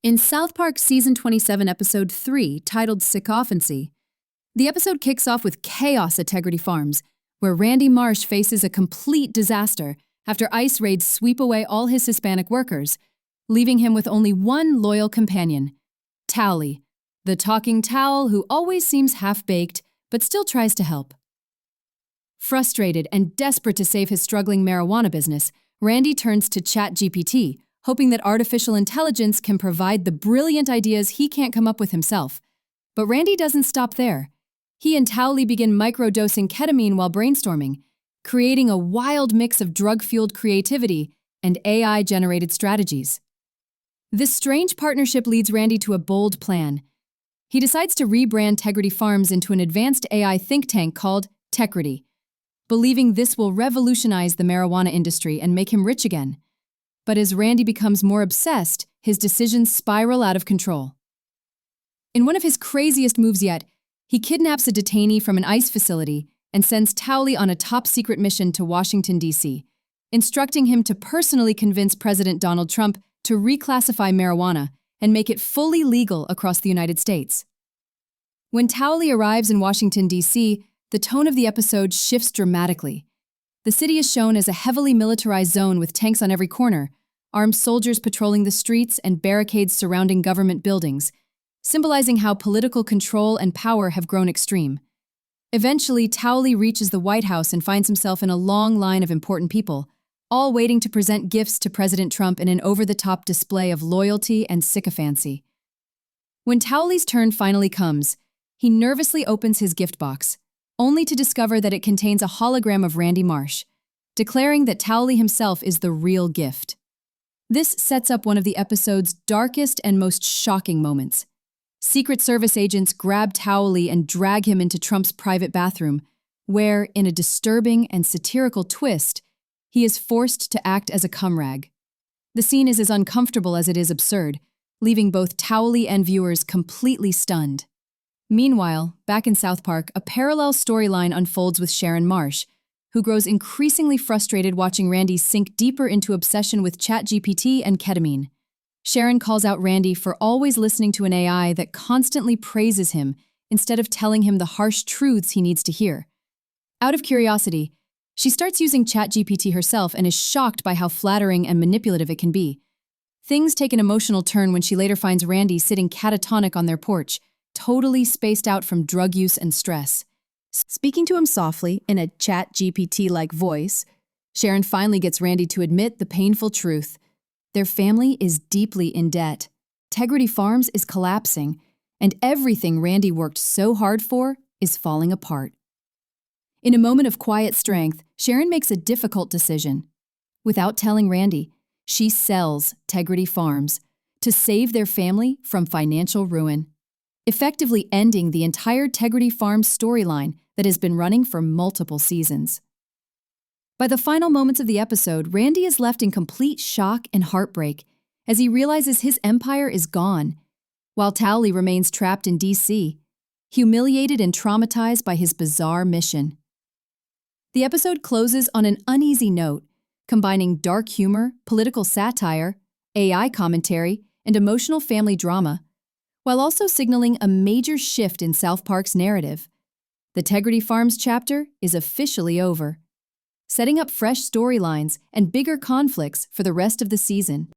In South Park Season 27, Episode 3, titled Sickofancy, the episode kicks off with chaos at Tegridy Farms, where Randy Marsh faces a complete disaster after ICE raids sweep away all his Hispanic workers, leaving him with only one loyal companion, Towelie, the talking towel who always seems half-baked but still tries to help. Frustrated and desperate to save his struggling marijuana business, Randy turns to ChatGPT, hoping that artificial intelligence can provide the brilliant ideas he can't come up with himself. But Randy doesn't stop there. He and Towelie begin microdosing ketamine while brainstorming, creating a wild mix of drug-fueled creativity and AI-generated strategies. This strange partnership leads Randy to a bold plan. He decides to rebrand Tegridy Farms into an advanced AI think tank called Tegridy, believing this will revolutionize the marijuana industry and make him rich again. But as Randy becomes more obsessed, his decisions spiral out of control. In one of his craziest moves yet, he kidnaps a detainee from an ICE facility and sends Towelie on a top-secret mission to Washington, D.C., instructing him to personally convince President Donald Trump to reclassify marijuana and make it fully legal across the United States. When Towelie arrives in Washington, D.C., the tone of the episode shifts dramatically. The city is shown as a heavily militarized zone with tanks on every corner, armed soldiers patrolling the streets, and barricades surrounding government buildings, symbolizing how political control and power have grown extreme. Eventually, Towelie reaches the White House and finds himself in a long line of important people, all waiting to present gifts to President Trump in an over-the-top display of loyalty and sycophancy. When Towelie's turn finally comes, he nervously opens his gift box, only to discover that it contains a hologram of Randy Marsh, declaring that Towelie himself is the real gift. This sets up one of the episode's darkest and most shocking moments. Secret Service agents grab Towelie and drag him into Trump's private bathroom, where, in a disturbing and satirical twist, he is forced to act as a cum rag. The scene is as uncomfortable as it is absurd, leaving both Towelie and viewers completely stunned. Meanwhile, back in South Park, a parallel storyline unfolds with Sharon Marsh, who grows increasingly frustrated watching Randy sink deeper into obsession with ChatGPT and ketamine. Sharon calls out Randy for always listening to an AI that constantly praises him instead of telling him the harsh truths he needs to hear. Out of curiosity, she starts using ChatGPT herself and is shocked by how flattering and manipulative it can be. Things take an emotional turn when she later finds Randy sitting catatonic on their porch, totally spaced out from drug use and stress. Speaking to him softly in a ChatGPT-like voice, Sharon finally gets Randy to admit the painful truth. Their family is deeply in debt. Tegridy Farms is collapsing, and everything Randy worked so hard for is falling apart. In a moment of quiet strength, Sharon makes a difficult decision. Without telling Randy, she sells Tegridy Farms to save their family from financial ruin, effectively ending the entire Tegridy Farms storyline that has been running for multiple seasons. By the final moments of the episode, Randy is left in complete shock and heartbreak as he realizes his empire is gone, while Towelie remains trapped in D.C., humiliated and traumatized by his bizarre mission. The episode closes on an uneasy note, combining dark humor, political satire, AI commentary, and emotional family drama, while also signaling a major shift in South Park's narrative. The Tegridy Farms chapter is officially over, setting up fresh storylines and bigger conflicts for the rest of the season.